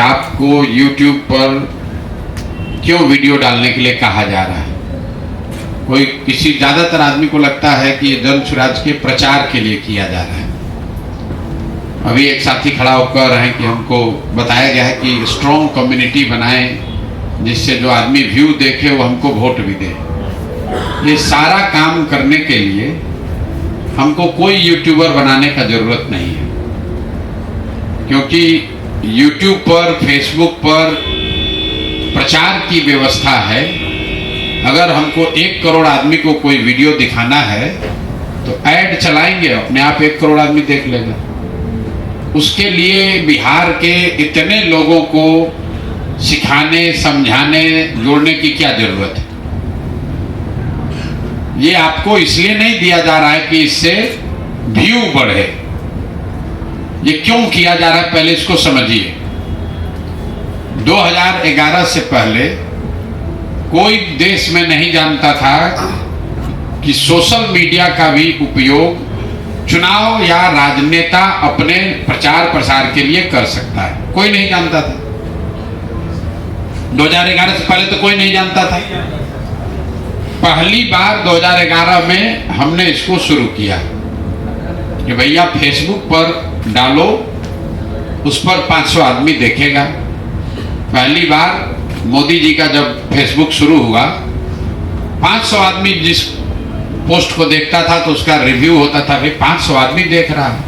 आपको YouTube पर क्यों वीडियो डालने के लिए कहा जा रहा है। कोई किसी ज़्यादातर आदमी को लगता है कि ये जन स्वराज के प्रचार के लिए किया जा रहा है। अभी एक साथी खड़ा होकर रहे हैं कि हमको बताया गया है कि स्ट्रॉन्ग कम्युनिटी बनाएं जिससे जो आदमी व्यू देखे वो हमको वोट भी दे। ये सारा काम करने के लिए हमको कोई यूट्यूबर बनाने का जरूरत नहीं है, क्योंकि यूट्यूब पर फेसबुक पर प्रचार की व्यवस्था है। अगर हमको 1 करोड़ आदमी को कोई वीडियो दिखाना है तो ऐड चलाएंगे, अपने आप 1 करोड़ आदमी देख लेगा। उसके लिए बिहार के इतने लोगों को सिखाने, समझाने, जोड़ने की क्या जरूरत है। ये आपको इसलिए नहीं दिया जा रहा है कि इससे व्यू बढ़े। ये क्यों किया जा रहा है पहले इसको समझिए। 2011 से पहले कोई देश में नहीं जानता था कि सोशल मीडिया का भी उपयोग चुनाव या राजनेता अपने प्रचार प्रसार के लिए कर सकता है। कोई नहीं जानता था। 2011 से पहले तो कोई नहीं जानता था। पहली बार 2011 में हमने इसको शुरू किया कि भैया फेसबुक पर डालो, उस पर 500 आदमी देखेगा। पहली बार मोदी जी का जब फेसबुक शुरू हुआ, 500 आदमी जिस पोस्ट को देखता था तो उसका रिव्यू होता था, भाई 500 आदमी देख रहा है।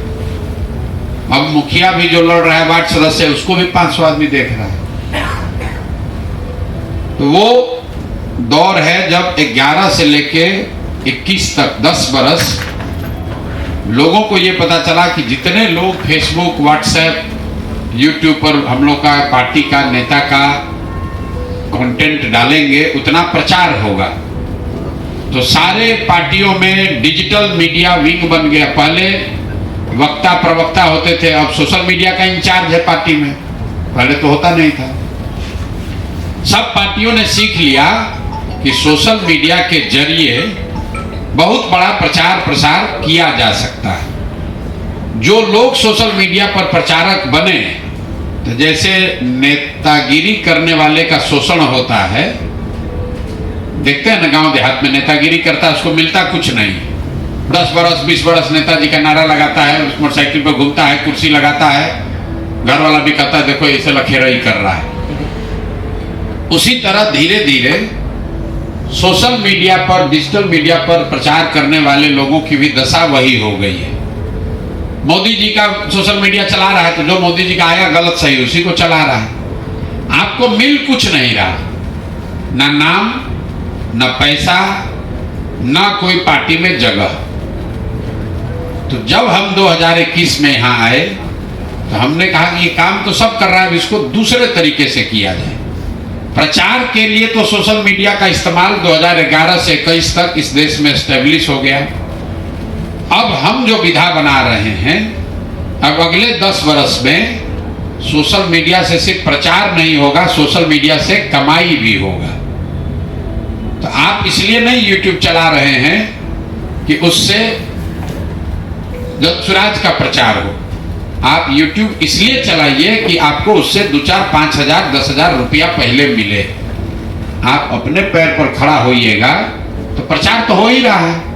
अब मुखिया भी जो लड़ रहा है, वार्ड सदस्य, उसको भी 500 आदमी देख रहा है। तो वो दौर है जब 11 से लेके 21 तक 10 बरस लोगों को ये पता चला कि जितने लोग फेसबुक, व्हाट्सएप, यूट्यूब पर हम लोग का, पार्टी का, नेता का कंटेंट डालेंगे उतना प्रचार होगा। तो सारे पार्टियों में डिजिटल मीडिया विंग बन गया। पहले वक्ता प्रवक्ता होते थे, अब सोशल मीडिया का इंचार्ज है पार्टी में। पहले तो होता नहीं था। सब पार्टियों ने सीख लिया कि सोशल मीडिया के जरिए बहुत बड़ा प्रचार प्रसार किया जा सकता है। जो लोग सोशल मीडिया पर प्रचारक बने, तो जैसे नेतागिरी करने वाले का शोषण होता है, देखते हैं ना गांव देहात में नेतागिरी करता है, उसको मिलता कुछ नहीं। 10 बरस 20 बरस नेताजी का नारा लगाता है, मोटरसाइकिल पर घूमता है, कुर्सी लगाता है, घर वाला भी कहता है देखो इसे लखेरा ही कर रहा है। उसी तरह धीरे धीरे सोशल मीडिया पर, डिजिटल मीडिया पर प्रचार करने वाले लोगों की भी दशा वही हो गई है। मोदी जी का सोशल मीडिया चला रहा है तो जो मोदी जी का आया गलत सही उसी को चला रहा है। आपको मिल कुछ नहीं रहा, ना नाम, ना पैसा, ना कोई पार्टी में जगह। तो जब हम 2021 में यहाँ आए तो हमने कहा कि ये काम तो सब कर रहा है, इसको दूसरे तरीके से किया जाए। प्रचार के लिए तो सोशल मीडिया का इस्तेमाल 2011 से 21 तक इस देश में एस्टेब्लिश हो गया। अब हम जो विधा बना रहे हैं, अब अगले 10 वर्ष में सोशल मीडिया से सिर्फ प्रचार नहीं होगा, सोशल मीडिया से कमाई भी होगा। तो आप इसलिए नहीं यूट्यूब चला रहे हैं कि उससे जन स्वराज का प्रचार हो। आप यूट्यूब इसलिए चलाइए कि आपको उससे 2, 4, 5 हजार 10 हजार रुपया पहले मिले। आप अपने पैर पर खड़ा होइएगा तो प्रचार तो हो ही रहा है।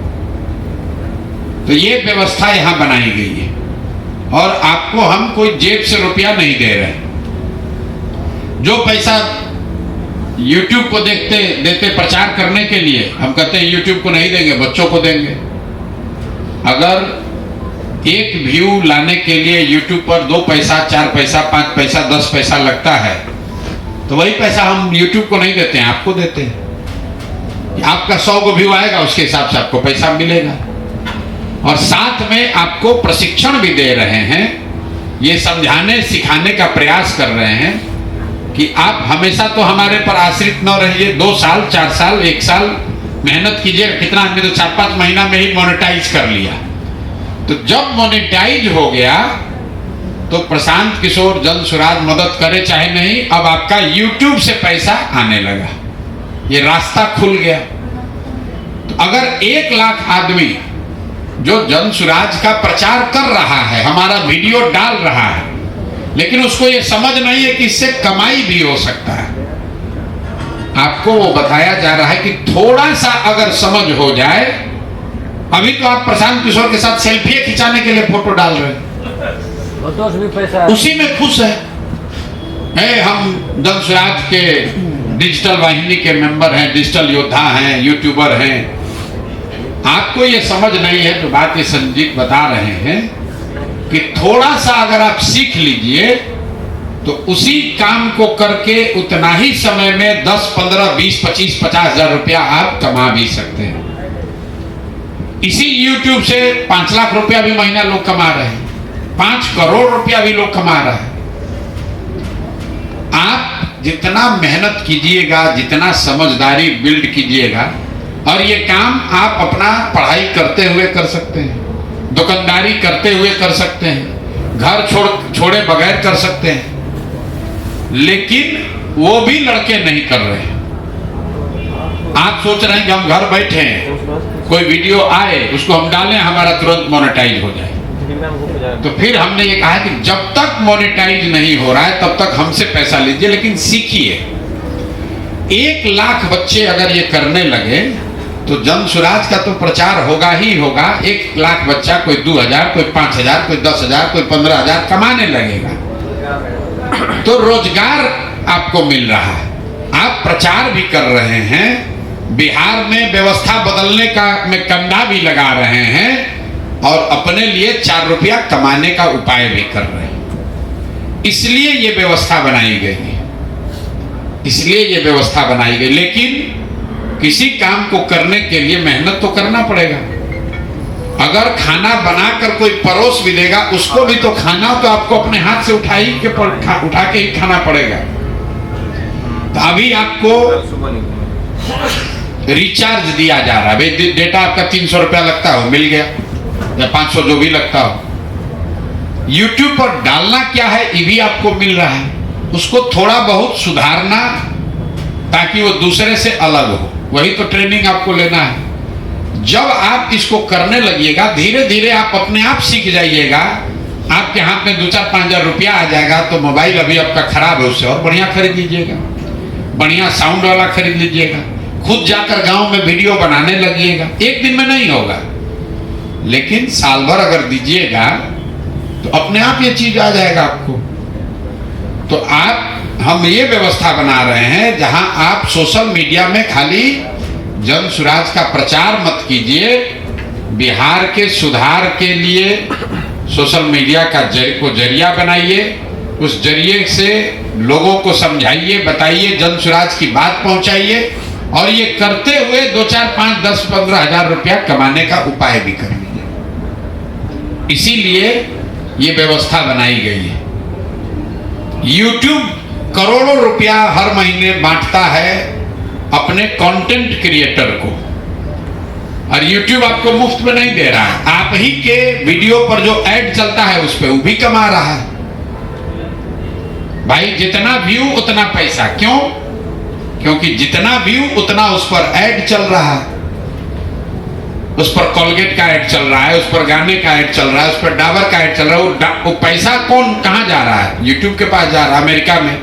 तो ये व्यवस्था यहाँ बनाई गई है और आपको हम कोई जेब से रुपया नहीं दे रहे। जो पैसा यूट्यूब को देते प्रचार करने के लिए, हम कहते हैं यूट्यूब को नहीं देंगे, बच्चों को देंगे। अगर 1 व्यू लाने के लिए यूट्यूब पर 2 पैसा, 4 पैसा, 5 पैसा, 10 पैसा लगता है, तो वही पैसा हम यूट्यूब को नहीं देते हैं, आपको देते हैं। आपका 100 को व्यू आएगा, उसके हिसाब से आपको पैसा मिलेगा। और साथ में आपको प्रशिक्षण भी दे रहे हैं, ये समझाने सिखाने का प्रयास कर रहे हैं कि आप हमेशा तो हमारे पर आश्रित न रहिए। 2 साल, 4 साल, 1 साल मेहनत कीजिए। कितना आदमी तो 4-5 महीना में ही मोनेटाइज कर लिया। तो जब मोनेटाइज हो गया तो प्रशांत किशोर जन स्वराज मदद करे चाहे नहीं, अब आपका यूट्यूब से पैसा आने लगा, ये रास्ता खुल गया। तो अगर 1 लाख आदमी जो जन स्वराज का प्रचार कर रहा है, हमारा वीडियो डाल रहा है, लेकिन उसको ये समझ नहीं है कि इससे कमाई भी हो सकता है। आपको वो बताया जा रहा है कि थोड़ा सा अगर समझ हो जाए, अभी तो आप प्रशांत किशोर के साथ सेल्फी खिंचाने के लिए फोटो डाल रहे हैं, भी पैसा उसी में खुश है। हम जनसुराज के डिजिटल वाहिनी के मेंबर हैं, डिजिटल योद्धा हैं, यूट्यूबर हैं। आपको ये समझ नहीं है तो बात ये संजीत बता रहे हैं कि थोड़ा सा अगर आप सीख लीजिए तो उसी काम को करके उतना ही समय में 10, 15, 20, 25, 50 हजार रुपया आप कमा भी सकते हैं। इसी YouTube से 5 लाख रुपया भी महीना लोग कमा रहे हैं, 5 करोड़ रुपया भी लोग कमा रहे हैं। आप जितना मेहनत कीजिएगा, जितना समझदारी बिल्ड कीजिएगा, और ये काम आप अपना पढ़ाई करते हुए कर सकते हैं, दुकानदारी करते हुए कर सकते हैं, घर छोड़े बगैर कर सकते हैं, लेकिन वो भी लड़के नहीं कर रहे हैं। आप सोच रहे हैं कि हम घर बैठे हैं, कोई वीडियो आए उसको हम डालें, हमारा तुरंत मोनेटाइज हो जाए। तो फिर हमने ये कहा कि जब तक मोनेटाइज नहीं हो रहा है तब तक हमसे पैसा लीजिए, लेकिन सीखिए। 1 लाख बच्चे अगर ये करने लगे तो जनसुराज का तो प्रचार होगा ही होगा। 1 लाख बच्चा कोई 2000, कोई 5000, कोई 10,000, कोई 15,000 कमाने लगेगा, तो रोजगार आपको मिल रहा है। आप प्रचार भी कर रहे हैं, बिहार में व्यवस्था बदलने का में कंधा भी लगा रहे हैं, और अपने लिए 4 रुपया कमाने का उपाय भी कर रहे हैं। इसलिए ये व्यवस्था बनाई गई है, इसलिए ये व्यवस्था बनाई गई। लेकिन किसी काम को करने के लिए मेहनत तो करना पड़ेगा। अगर खाना बनाकर कोई परोस भी देगा, उसको भी तो खाना तो आपको अपने हाथ से उठा के ही खाना पड़ेगा। तो अभी आपको रिचार्ज दिया जा रहा है, डेटा आपका 300 रुपया लगता हो, मिल गया, या 500 जो भी लगता हो। YouTube पर डालना क्या है ये भी आपको मिल रहा है, उसको थोड़ा बहुत सुधारना ताकि वो दूसरे से अलग हो, वही तो ट्रेनिंग आपको लेना है। जब आप इसको करने लगिएगा, धीरे धीरे आप अपने आप सीख जाइएगा। आपके हाथ में 2, 4, 5 हजार रुपया आ जाएगा तो मोबाइल अभी आपका खराब है, उससे और बढ़िया खरीद लीजिएगा, बढ़िया साउंड वाला खरीद लीजिएगा, खुद जाकर गांव में वीडियो बनाने लगिएगा। एक दिन में नहीं होगा, लेकिन साल भर अगर दीजिएगा तो अपने आप ये चीज आ जाएगा आपको। तो हम ये व्यवस्था बना रहे हैं जहां आप सोशल मीडिया में खाली जनसुराज का प्रचार मत कीजिए, बिहार के सुधार के लिए सोशल मीडिया का जरिया बनाइए, उस जरिए से लोगों को समझाइए, बताइए, जनसुराज की बात पहुंचाइए, और ये करते हुए 2, 4, 5, 10, 15 हजार रुपया कमाने का उपाय भी कर लीजिए। इसीलिए ये व्यवस्था बनाई गई है। YouTube करोड़ों रुपया हर महीने बांटता है अपने कंटेंट क्रिएटर को, और YouTube आपको मुफ्त में नहीं दे रहा है। आप ही के वीडियो पर जो ऐड चलता है उस पर वो भी कमा रहा है। भाई जितना व्यू उतना पैसा, क्यों? क्योंकि जितना व्यू उतना उस पर ऐड चल रहा है, उस पर कोलगेट का ऐड चल रहा है, उस पर गाने का ऐड चल रहा है, उस पर डाबर का ऐड चल रहा है। वो पैसा कहाँ जा रहा है? YouTube के पास जा रहा है, अमेरिका में।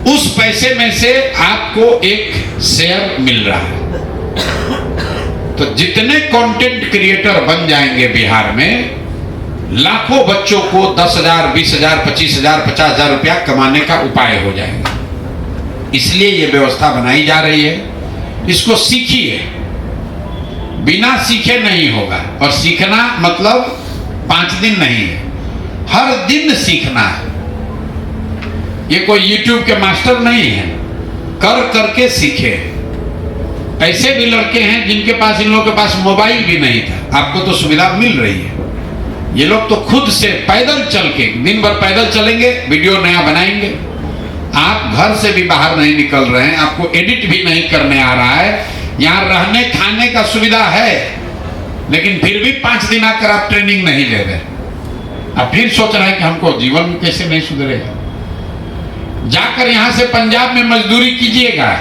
उस पैसे में से आपको एक शेयर मिल रहा है। तो जितने कंटेंट क्रिएटर बन जाएंगे बिहार में, लाखों बच्चों को 10,000, 20,000, 25,000, 50,000 रुपया कमाने का उपाय हो जाएगा। इसलिए ये व्यवस्था बनाई जा रही है। इसको सीखिए, बिना सीखे नहीं होगा। और सीखना मतलब 5 दिन नहीं है, हर दिन सीखना है। ये कोई YouTube के मास्टर नहीं है, कर करके सीखे। ऐसे भी लड़के हैं जिनके पास, इन लोगों के पास मोबाइल भी नहीं था, आपको तो सुविधा मिल रही है। ये लोग तो खुद से पैदल चल के, दिन भर पैदल चलेंगे, वीडियो नया बनाएंगे। आप घर से भी बाहर नहीं निकल रहे हैं, आपको एडिट भी नहीं करने आ रहा है, यहाँ रहने खाने का सुविधा है, लेकिन फिर भी 5 दिन आकर आप ट्रेनिंग नहीं ले रहे। अब फिर सोच रहे हैं कि हमको जीवन कैसे नहीं सुधरेगा। जाकर यहाँ से पंजाब में मजदूरी कीजिएगा,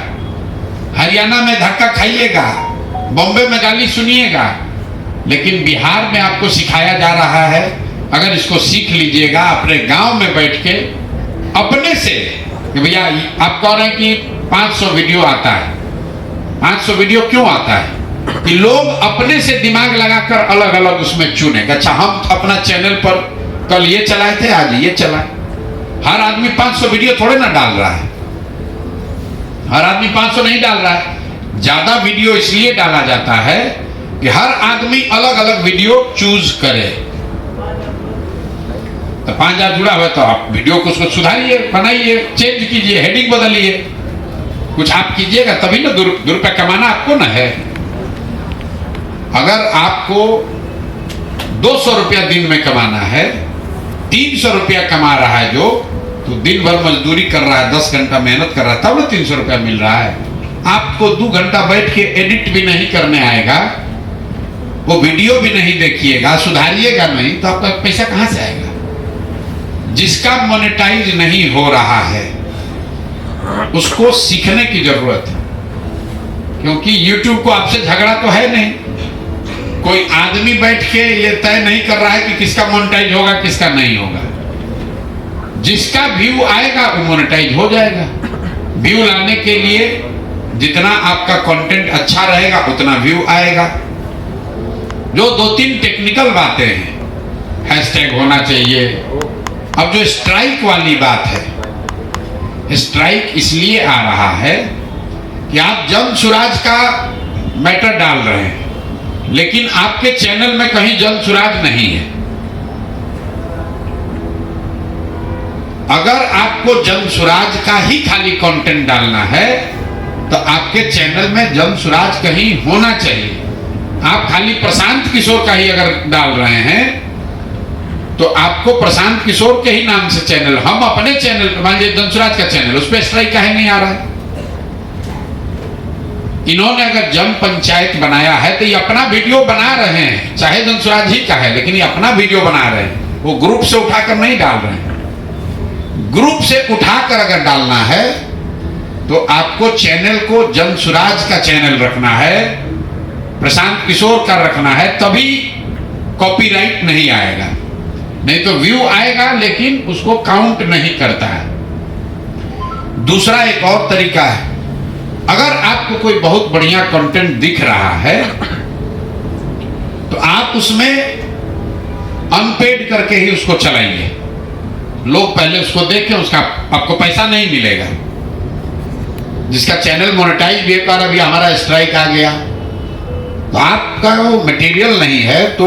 हरियाणा में धक्का खाइएगा, बॉम्बे में गाली सुनिएगा, लेकिन बिहार में आपको सिखाया जा रहा है अगर इसको सीख लीजिएगा अपने गांव में बैठ के अपने से, कि भैया आप कह रहे हैं कि 500 वीडियो आता है, 500 वीडियो क्यों आता है? कि लोग अपने से दिमाग लगाकर अलग अलग उसमें चुने। अच्छा, हम अपना चैनल पर कल ये चलाए थे, आज ये चलाए। हर आदमी 500 वीडियो थोड़े ना डाल रहा है, हर आदमी 500 नहीं डाल रहा है। ज्यादा वीडियो इसलिए डाला जाता है कि हर आदमी अलग अलग वीडियो चूज करे। तो 5000 जुड़ा हुआ तो आप वीडियो को उसको सुधारिए, बनाइए, चेंज कीजिए, हेडिंग बदलिए, कुछ आप कीजिएगा, तभी ना 2 रुपया कमाना आपको ना है। अगर आपको 200 रुपया दिन में कमाना है, 300 रुपया कमा रहा है जो, तो दिन भर मजदूरी कर रहा है, 10 घंटा मेहनत कर रहा है, तब ना 300 रुपया मिल रहा है। आपको 2 घंटा बैठ के एडिट भी नहीं करने आएगा, वो वीडियो भी नहीं देखिएगा, सुधारिएगा नहीं, तो आपका पैसा कहां से आएगा? जिसका मोनेटाइज नहीं हो रहा है उसको सीखने की जरूरत है, क्योंकि YouTube को आपसे झगड़ा तो है नहीं। कोई आदमी बैठ के ये तय नहीं कर रहा है कि किसका मोनेटाइज होगा, किसका नहीं होगा। जिसका व्यू आएगा वो मोनेटाइज हो जाएगा। व्यू लाने के लिए जितना आपका कंटेंट अच्छा रहेगा उतना व्यू आएगा। जो 2-3 टेक्निकल बातें हैं, हैशटैग होना चाहिए। अब जो स्ट्राइक वाली बात है, स्ट्राइक इसलिए आ रहा है कि आप जन सुराज का मैटर डाल रहे हैं, लेकिन आपके चैनल में कहीं जन सुराज नहीं है। अगर आपको जन सुराज का ही खाली कंटेंट डालना है तो आपके चैनल में जन सुराज कहीं होना चाहिए। आप खाली प्रशांत किशोर का ही अगर डाल रहे हैं तो आपको प्रशांत किशोर के ही नाम से चैनल, हम अपने चैनल पर, मान लीजिए जन सुराज का चैनल, उस पर स्ट्राइक काहे नहीं आ रहा है? इन्होंने अगर जन पंचायत बनाया है तो ये अपना वीडियो बना रहे हैं, चाहे जन सुराज ही का है, लेकिन ये अपना वीडियो बना रहे हैं, वो ग्रुप से उठाकर नहीं डाल रहे हैं। ग्रुप से उठाकर अगर डालना है तो आपको चैनल को जन सुराज का चैनल रखना है, प्रशांत किशोर का रखना है, तभी कॉपीराइट नहीं आएगा। नहीं तो व्यू आएगा लेकिन उसको काउंट नहीं करता है। दूसरा एक और तरीका है, अगर आपको कोई बहुत बढ़िया कंटेंट दिख रहा है तो आप उसमें अनपेड करके ही उसको चलाइए। लोग पहले उसको देखें, उसका आपको पैसा नहीं मिलेगा। जिसका चैनल मोनेटाइज भी, एक बार अभी हमारा स्ट्राइक आ गया तो आपका वो मटेरियल नहीं है, तो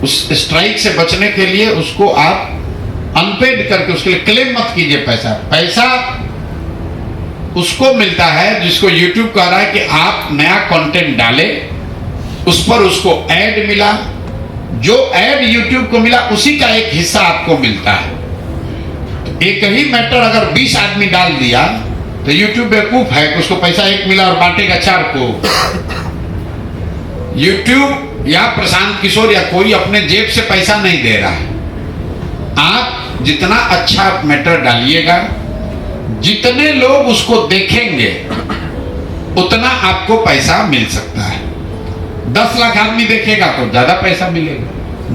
उस स्ट्राइक से बचने के लिए उसको आप अनपेड करके उसके लिए क्लेम मत कीजिए। पैसा उसको मिलता है जिसको YouTube कह रहा है कि आप नया कंटेंट डाले, उस पर उसको ऐड मिला, जो ऐड YouTube को मिला उसी का एक हिस्सा आपको मिलता है। एक ही मैटर अगर 20 आदमी डाल दिया तो YouTube बेवकूफ है कि उसको पैसा 1 मिला और बांटेगा 4 को। YouTube या प्रशांत किशोर या कोई अपने जेब से पैसा नहीं दे रहा है। आप जितना अच्छा मैटर डालिएगा, जितने लोग उसको देखेंगे उतना आपको पैसा मिल सकता है। 10 लाख आदमी देखेगा तो ज्यादा पैसा मिलेगा,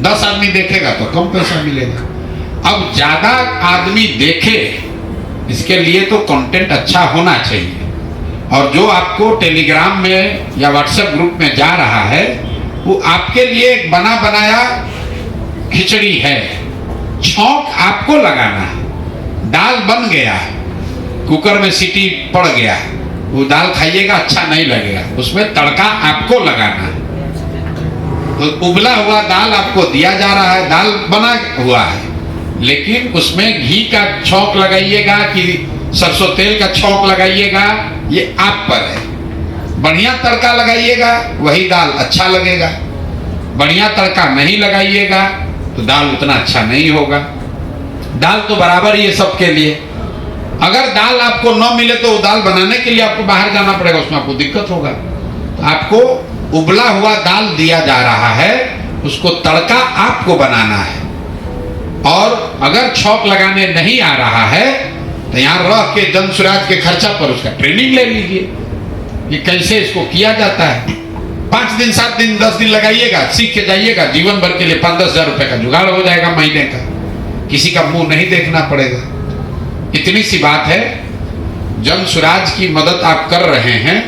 10 आदमी देखेगा तो कम पैसा मिलेगा। अब ज्यादा आदमी देखे इसके लिए तो कंटेंट अच्छा होना चाहिए। और जो आपको टेलीग्राम में या व्हाट्सएप ग्रुप में जा रहा है वो आपके लिए एक बना बनाया खिचड़ी है। छौंक आपको लगाना है। दाल बन गया, कुकर में सीटी पड़ गया, वो दाल खाइएगा अच्छा नहीं लगेगा, उसमें तड़का आपको लगाना है। तो उबला हुआ दाल आपको दिया जा रहा है, दाल बना हुआ है, लेकिन उसमें घी का छौंक लगाइएगा कि सरसों तेल का छौंक लगाइएगा, ये आप पर है। बढ़िया तड़का लगाइएगा वही दाल अच्छा लगेगा, बढ़िया तड़का नहीं लगाइएगा तो दाल उतना अच्छा नहीं होगा। दाल तो बराबर ही है सबके लिए। अगर दाल आपको न मिले तो दाल बनाने के लिए आपको बाहर जाना पड़ेगा, उसमें आपको दिक्कत होगा। तो आपको उबला हुआ दाल दिया जा रहा है, उसको तड़का आपको बनाना है। और अगर छौंक लगाने नहीं आ रहा है तो यहाँ रह के जन सुराज के खर्चा पर उसका ट्रेनिंग ले लीजिए कि कैसे इसको किया जाता है। 5 दिन 7 दिन 10 दिन लगाइएगा, सीख के जाइएगा, जीवन भर के लिए 5-10 हजार रुपए का जुगाड़ हो जाएगा महीने का, किसी का मुंह नहीं देखना पड़ेगा। इतनी सी बात है। जन सुराज की मदद आप कर रहे हैं,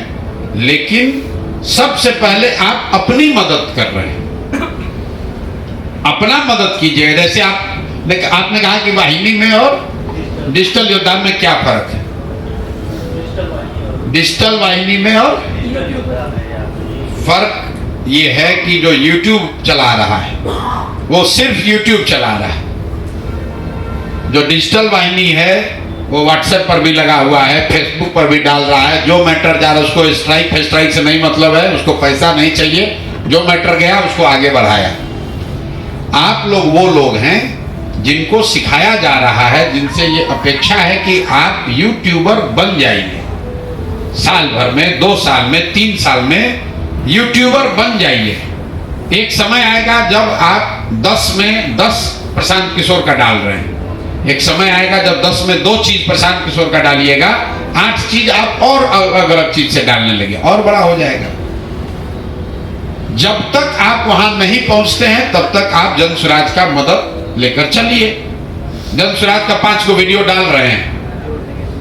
लेकिन सबसे पहले आप अपनी मदद कर रहे हैं। अपना मदद कीजिए। जैसे आपने कहा कि वाहिनी में और डिजिटल योद्धा में क्या फर्क है? डिजिटल वाहिनी में और फर्क ये है कि जो YouTube चला रहा है वो सिर्फ YouTube चला रहा है। जो डिजिटल वाहिनी है वो व्हाट्सएप पर भी लगा हुआ है, फेसबुक पर भी डाल रहा है। जो मैटर जा रहा है उसको स्ट्राइक से नहीं मतलब है, उसको पैसा नहीं चाहिए। जो मैटर गया उसको आगे बढ़ाया। आप लोग वो लोग हैं जिनको सिखाया जा रहा है, जिनसे ये अपेक्षा है कि आप यूट्यूबर बन जाइए। साल भर में, 2 साल में, 3 साल में यूट्यूबर बन जाइए। एक समय आएगा जब आप 10 में 10 प्रशांत किशोर का डाल रहे हैं। एक समय आएगा जब 10 में 2 चीज प्रशांत किशोर का डालिएगा, 8 चीज आप और अलग चीज से डालने लगे, और बड़ा हो जाएगा। जब तक आप वहां नहीं पहुंचते हैं तब तक आप जन सुराज का मदद लेकर चलिए। जन सुराज का 5 को वीडियो डाल रहे हैं,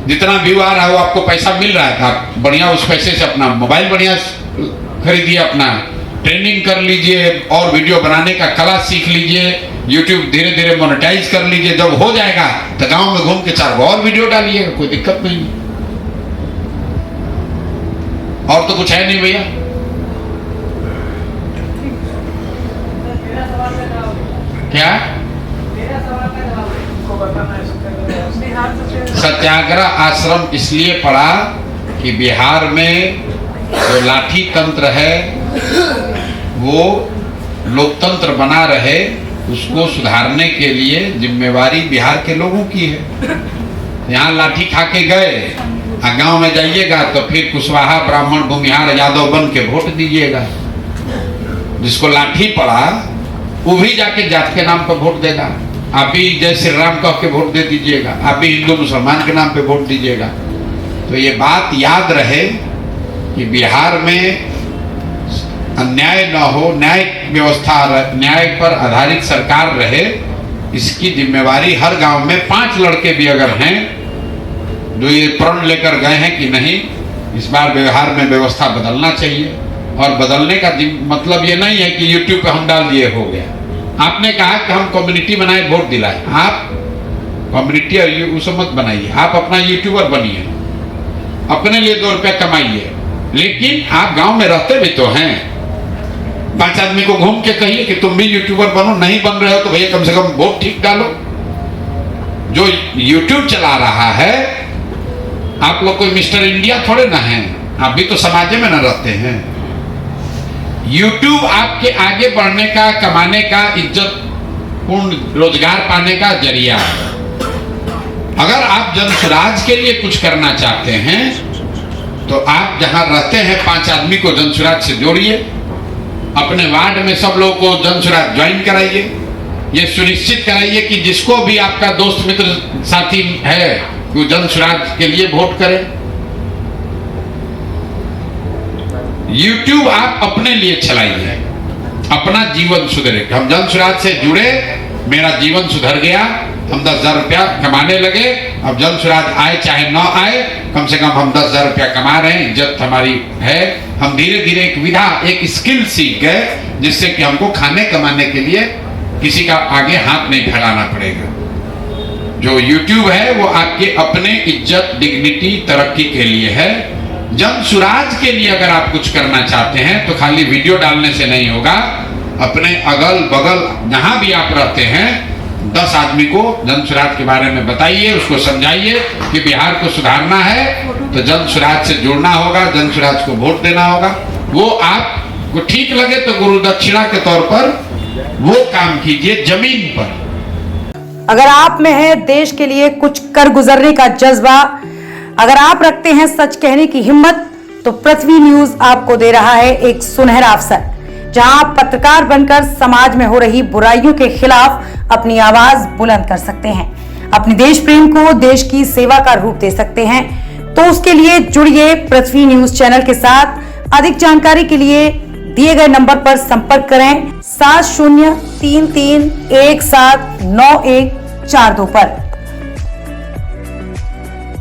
जितना व्यू आ रहा है वो आपको पैसा मिल रहा है। आप बढ़िया उस पैसे से अपना मोबाइल बढ़िया खरीदिए, अपना ट्रेनिंग कर लीजिए और वीडियो बनाने का कला सीख लीजिए। YouTube धीरे धीरे मोनेटाइज कर लीजिए। जब हो जाएगा तो गांव में घूम के 4 और वीडियो डालिएगा, कोई दिक्कत नहीं। और तो कुछ है नहीं भैया। क्या सत्याग्रह आश्रम इसलिए पड़ा कि बिहार में जो लाठी तंत्र है वो लोकतंत्र बना रहे, उसको सुधारने के लिए जिम्मेवारी बिहार के लोगों की है। यहाँ लाठी खा के गए, गांव में जाइएगा तो फिर कुशवाहा, ब्राह्मण, भूमिहार, यादव बन के वोट दीजिएगा। जिसको लाठी पड़ा वो भी जाके जात के नाम पर वोट देगा। आप भी जय श्री राम कह के वोट दे दीजिएगा, आप भी हिंदू मुसलमान के नाम पे वोट दीजिएगा। तो ये बात याद रहे कि बिहार में अन्याय न हो, न्याय व्यवस्था, न्याय पर आधारित सरकार रहे, इसकी जिम्मेवारी हर गांव में 5 लड़के भी अगर हैं जो ये प्रण लेकर गए हैं कि नहीं इस बार बिहार में व्यवस्था बदलना चाहिए। और बदलने का मतलब ये नहीं है कि YouTube पे हम डाल दिए हो गया। आपने कहा कि हम कम्युनिटी बनाए, वोट दिलाए। आप कम्युनिटी उसे मत बनाइए, आप अपना यूट्यूबर बनिए, अपने लिए 2 रुपया कमाइए। लेकिन आप गांव में रहते भी तो हैं। 5 आदमी को घूम के कहिए कि तुम भी यूट्यूबर बनो। नहीं बन रहे हो तो भैया कम से कम वोट ठीक डालो। जो यूट्यूब चला रहा है, आप लोग कोई मिस्टर इंडिया थोड़े ना हैं, आप भी तो समाज में न रहते हैं। YouTube आपके आगे बढ़ने का, कमाने का, इज्जत पूर्ण रोजगार पाने का जरिया है। अगर आप जन सुराज के लिए कुछ करना चाहते हैं तो आप जहां रहते हैं 5 आदमी को जन सुराज से जोड़िए। अपने वार्ड में सब लोगों को जन सुराज ज्वाइन कराइए। ये सुनिश्चित कराइए कि जिसको भी आपका दोस्त मित्र साथी है वो जन सुराज के लिए वोट करे। YouTube आप अपने लिए चलाइए, अपना जीवन सुधरे। हम जन सुराज से जुड़े, मेरा जीवन सुधर गया, हम 10,000 रुपया कमाने लगे। अब जन सुराज आए चाहे ना आए, कम से कम हम 10,000 रुपया कमा रहे हैं, इज्जत हमारी है। हम धीरे धीरे एक विधा, एक स्किल सीख गए जिससे कि हमको खाने कमाने के लिए किसी का आगे हाथ नहीं फैलाना पड़ेगा। जो YouTube है वो आपके अपने इज्जत, डिग्निटी, तरक्की के लिए है। जन सुराज के लिए अगर आप कुछ करना चाहते हैं तो खाली वीडियो डालने से नहीं होगा। अपने अगल बगल जहां भी आप रहते हैं 10 आदमी को जन सुराज के बारे में बताइए, उसको समझाइए कि बिहार को सुधारना है तो जन सुराज से जुड़ना होगा, जन सुराज को वोट देना होगा। वो आपको ठीक लगे तो गुरु दक्षिणा के तौर पर वो काम कीजिए जमीन पर। अगर आप में है देश के लिए कुछ कर गुजरने का जज्बा, अगर आप रखते हैं सच कहने की हिम्मत, तो पृथ्वी न्यूज आपको दे रहा है एक सुनहरा अवसर, जहां आप पत्रकार बनकर समाज में हो रही बुराइयों के खिलाफ अपनी आवाज बुलंद कर सकते हैं, अपने देश प्रेम को देश की सेवा का रूप दे सकते हैं। तो उसके लिए जुड़िए पृथ्वी न्यूज चैनल के साथ। अधिक जानकारी के लिए दिए गए नंबर पर संपर्क करें 7033179142 पर।